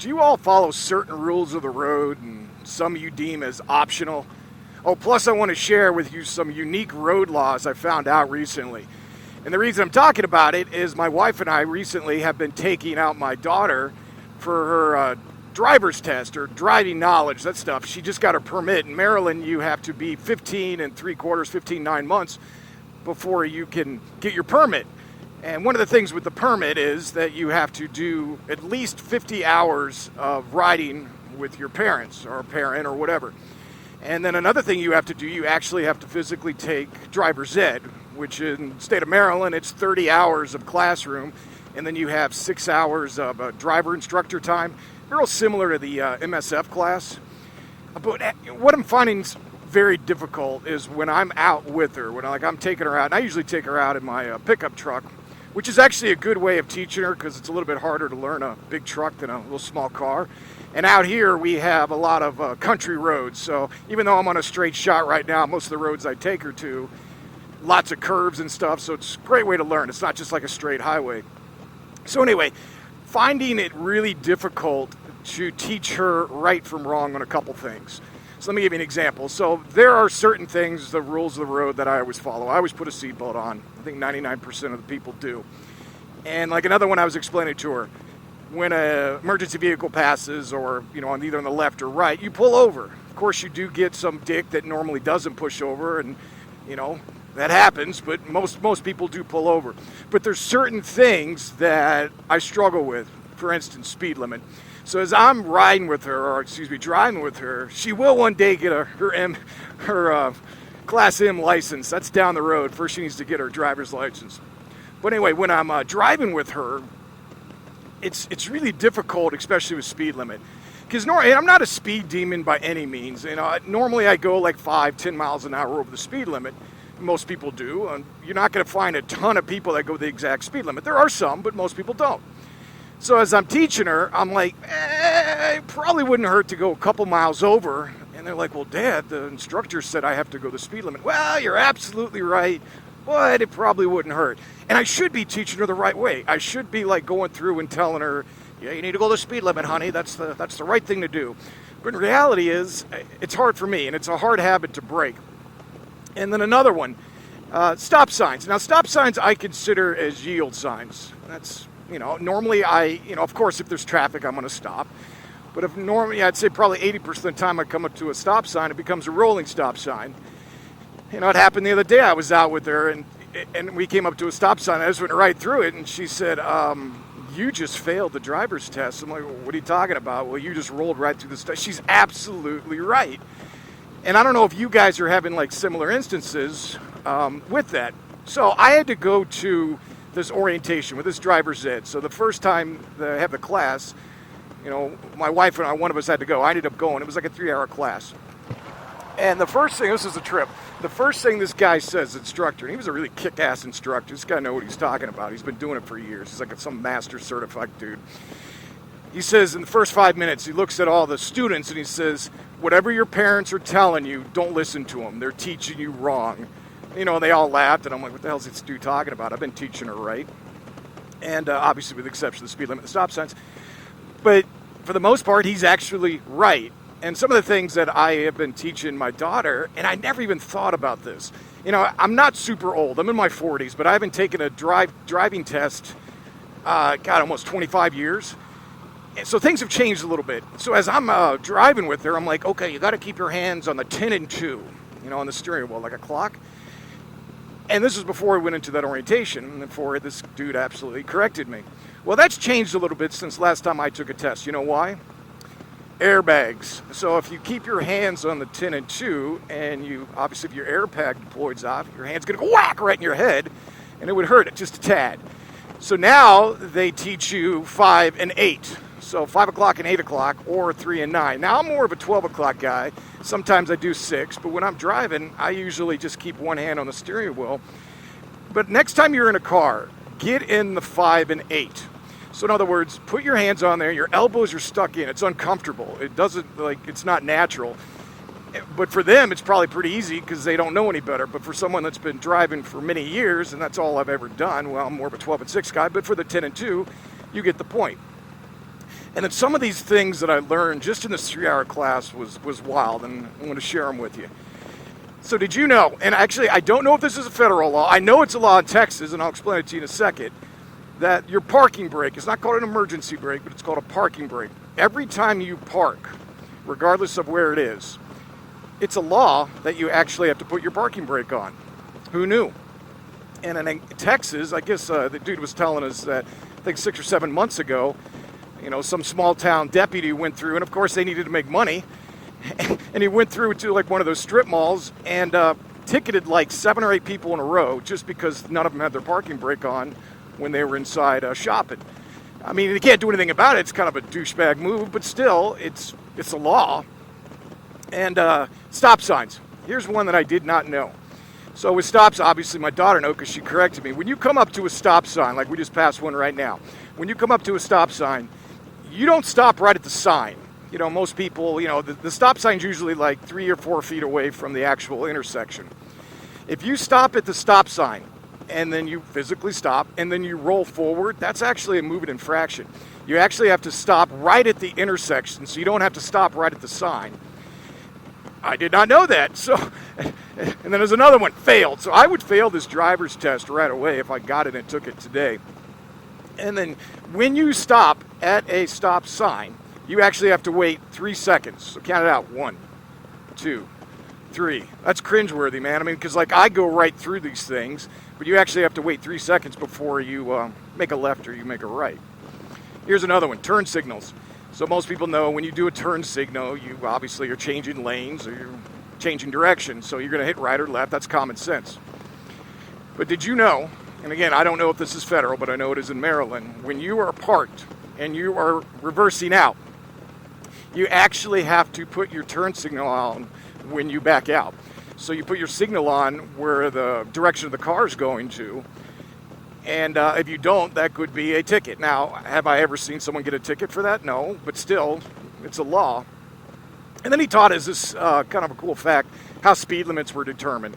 do you all follow certain rules of the road and some you deem as optional? Oh, plus I want to share with you some unique road laws I found out recently. And the reason I'm talking about it is my wife and I recently have been taking out my daughter for her driver's test or driving knowledge, that stuff. She just got her permit. In Maryland, you have to be 9 months before you can get your permit. And one of the things with the permit is that you have to do at least 50 hours of riding with your parents or a parent or whatever. And then another thing you have to do, you actually have to physically take driver's ed, which in the state of Maryland, it's 30 hours of classroom, and then you have 6 hours of driver instructor time. Real similar to the MSF class. But what I'm finding very difficult is when I'm out with her, when I'm taking her out, and I usually take her out in my pickup truck, which is actually a good way of teaching her because it's a little bit harder to learn a big truck than a little small car. And out here we have a lot of country roads, so even though I'm on a straight shot right now, most of the roads I take her to, lots of curves and stuff, so it's a great way to learn. It's not just like a straight highway. So anyway, finding it really difficult to teach her right from wrong on a couple things. So let me give you an example. So there are certain things, the rules of the road that I always follow. I always put a seatbelt on. I think 99% of the people do. And like another one I was explaining to her, when an emergency vehicle passes or, on either on the left or right, you pull over. Of course, you do get some dick that normally doesn't push over, and, that happens, but most people do pull over. But there's certain things that I struggle with. For instance, speed limit. So as I'm driving with her, she will one day get her Class M license. That's down the road. First, she needs to get her driver's license. But anyway, when I'm driving with her, it's really difficult, especially with speed limit. Because normally, I'm not a speed demon by any means. Normally I go like 5-10 miles an hour over the speed limit. Most people do. And you're not going to find a ton of people that go the exact speed limit. There are some, but most people don't. So as I'm teaching her, I'm like, it probably wouldn't hurt to go a couple miles over. And they're like, well, Dad, the instructor said I have to go the speed limit. Well, you're absolutely right, but it probably wouldn't hurt. And I should be teaching her the right way. I should be like going through and telling her, yeah, you need to go the speed limit, honey. That's the right thing to do. But in reality is, it's hard for me, and it's a hard habit to break. And then another one, stop signs. Now, stop signs I consider as yield signs. That's, normally of course, if there's traffic, I'm going to stop. But if normally, I'd say probably 80% of the time I come up to a stop sign, it becomes a rolling stop sign. It happened the other day. I was out with her, and we came up to a stop sign. I just went right through it, and she said, you just failed the driver's test. I'm like, well, what are you talking about? Well, you just rolled right through the stop. She's absolutely right. And I don't know if you guys are having like similar instances with that. So I had to go to this orientation with this driver's ed. So the first time that I have the class, my wife and I, one of us had to go. I ended up going. It was like a 3-hour class. And the first thing, this is a trip, the first thing this guy says, instructor, and he was a really kick-ass instructor. This guy knows what he's talking about. He's been doing it for years. He's like some master certified dude. He says in the first 5 minutes, he looks at all the students and he says, whatever your parents are telling you, don't listen to them. They're teaching you wrong. They all laughed, and I'm like, what the hell is this dude talking about? I've been teaching her right. And obviously with the exception of the speed limit and stop signs. But for the most part, he's actually right. And some of the things that I have been teaching my daughter, and I never even thought about this. I'm not super old. I'm in my 40s, but I haven't taken a driving test, almost 25 years. And so things have changed a little bit. So as I'm driving with her, I'm like, okay, you got to keep your hands on the 10 and 2, on the steering wheel, like a clock. And this is before we went into that orientation, and before this dude absolutely corrected me. Well, that's changed a little bit since last time I took a test. You know why? Airbags. So if you keep your hands on the 10 and 2, and obviously if your airbag deploys off, your hand's going to go whack right in your head, and it would hurt it just a tad. So now they teach you 5 and 8. So 5 o'clock and 8 o'clock, or 3 and 9. Now I'm more of a 12 o'clock guy. Sometimes I do 6, but when I'm driving, I usually just keep one hand on the steering wheel. But next time you're in a car, get in the 5 and 8. So in other words, put your hands on there, your elbows are stuck in, it's uncomfortable. It's not natural. But for them, it's probably pretty easy because they don't know any better. But for someone that's been driving for many years, and that's all I've ever done, well, I'm more of a 12 and 6 guy, but for the 10 and 2, you get the point. And then some of these things that I learned just in this 3-hour class was wild, and I'm going to share them with you. So did you know, and actually I don't know if this is a federal law, I know it's a law in Texas, and I'll explain it to you in a second, that your parking brake, it's not called an emergency brake, but it's called a parking brake. Every time you park, regardless of where it is, it's a law that you actually have to put your parking brake on. Who knew? And in Texas, I guess the dude was telling us that, I think 6 or 7 months ago, you know, some small town deputy went through, and of course they needed to make money, and he went through to like one of those strip malls and ticketed like 7 or 8 people in a row just because none of them had their parking brake on when they were inside shopping. I mean, they can't do anything about it. It's kind of a douchebag move, but still, it's a law. And stop signs. Here's one that I did not know. So with stops, obviously my daughter knows because she corrected me. When you come up to a stop sign, like we just passed one right now, when you come up to a stop sign, you don't stop right at the sign. You know, most people, you know, the stop sign's usually like 3 or 4 feet away from the actual intersection. If you stop at the stop sign and then you physically stop and then you roll forward, that's actually a moving infraction. You actually have to stop right at the intersection, so you don't have to stop right at the sign. I did not know that. So, and then there's another one, failed. So I would fail this driver's test right away if I got it and took it today. And then when you stop at a stop sign, you actually have to wait 3 seconds. So count it out. 1, 2, 3. That's cringeworthy, man. I mean, because like I go right through these things, but you actually have to wait 3 seconds before you make a left or you make a right. Here's another one, turn signals. So most people know when you do a turn signal, you obviously are changing lanes or you're changing direction. So you're going to hit right or left. That's common sense. But did you know, and again, I don't know if this is federal, but I know it is in Maryland, when you are parked and you are reversing out, you actually have to put your turn signal on when you back out. So you put your signal on where the direction of the car is going to, and if you don't, that could be a ticket. Now, have I ever seen someone get a ticket for that? No, but still, it's a law. And then he taught us this kind of a cool fact, how speed limits were determined.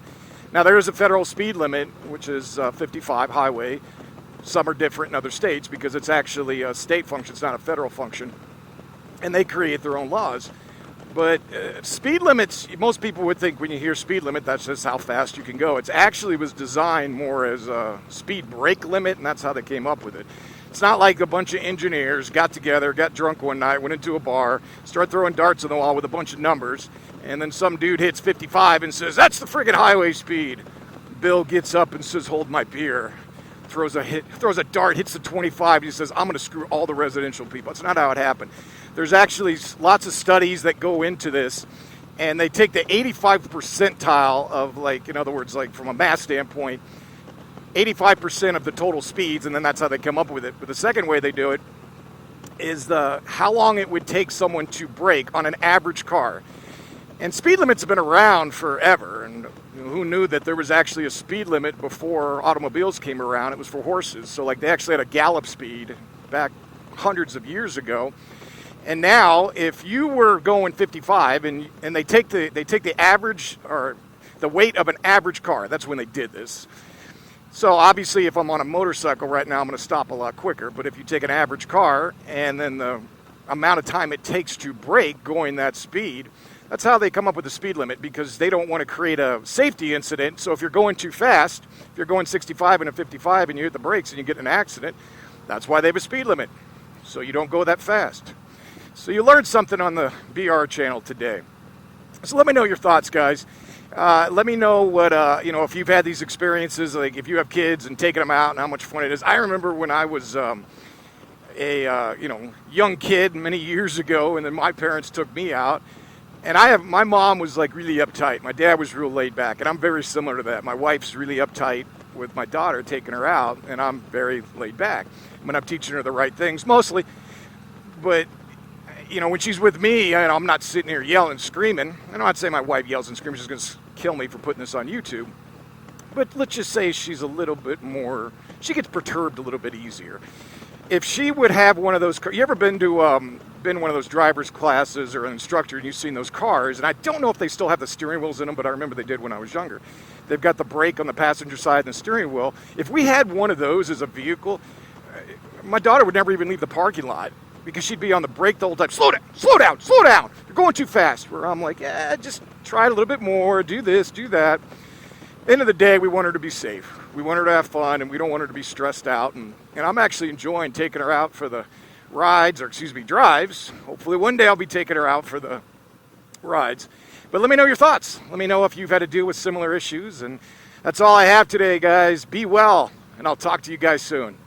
Now, there is a federal speed limit, which is 55 highway. Some are different in other states because it's actually a state function, it's not a federal function. And they create their own laws. But speed limits, most people would think when you hear speed limit, that's just how fast you can go. It actually was designed more as a speed brake limit, and that's how they came up with it. It's not like a bunch of engineers got together, got drunk one night, went into a bar, started throwing darts on the wall with a bunch of numbers, and then some dude hits 55 and says, that's the friggin' highway speed. Bill gets up and says, hold my beer. Throws a dart, hits the 25, and he says, I'm going to screw all the residential people. That's not how it happened. There's actually lots of studies that go into this, and they take the 85th percentile of, like, in other words, like from a math standpoint, 85% of the total speeds, and then that's how they come up with it. But the second way they do it is how long it would take someone to brake on an average car. And speed limits have been around forever, and who knew that there was actually a speed limit before automobiles came around? It was for horses. So like they actually had a gallop speed back hundreds of years ago. And now if you were going 55 and they take the average or the weight of an average car, that's when they did this. So obviously if I'm on a motorcycle right now, I'm going to stop a lot quicker. But if you take an average car and then the amount of time it takes to brake going that speed, that's how they come up with the speed limit, because they don't want to create a safety incident. So if you're going too fast, if you're going 65 and a 55 and you hit the brakes and you get in an accident, that's why they have a speed limit. So you don't go that fast. So you learned something on the BR channel today. So let me know your thoughts, guys. Let me know what, if you've had these experiences, like if you have kids and taking them out and how much fun it is. I remember when I was a young kid many years ago, and then my parents took me out. And my mom was like really uptight. My dad was real laid back, and I'm very similar to that. My wife's really uptight with my daughter, taking her out, and I'm very laid back. When I'm teaching her the right things, mostly. But, when she's with me, I'm not sitting here yelling and screaming. I'm not saying my wife yells and screams. She's going to kill me for putting this on YouTube. But let's just say she's a little bit more, she gets perturbed a little bit easier. If she would have one of those, you ever been to one of those driver's classes or an instructor and you've seen those cars, and I don't know if they still have the steering wheels in them, but I remember they did when I was younger. They've got the brake on the passenger side and the steering wheel. If we had one of those as a vehicle, my daughter would never even leave the parking lot. because she'd be on the brake the whole time. Slow down, slow down, slow down. You're going too fast. Where I'm like, yeah, just try it a little bit more, do this, do that. End of the day, we want her to be safe. We want her to have fun, and we don't want her to be stressed out. And I'm actually enjoying taking her out for the rides, or excuse me, drives. Hopefully one day I'll be taking her out for the rides. But let me know your thoughts. Let me know if you've had to deal with similar issues. And that's all I have today, guys. Be well, and I'll talk to you guys soon.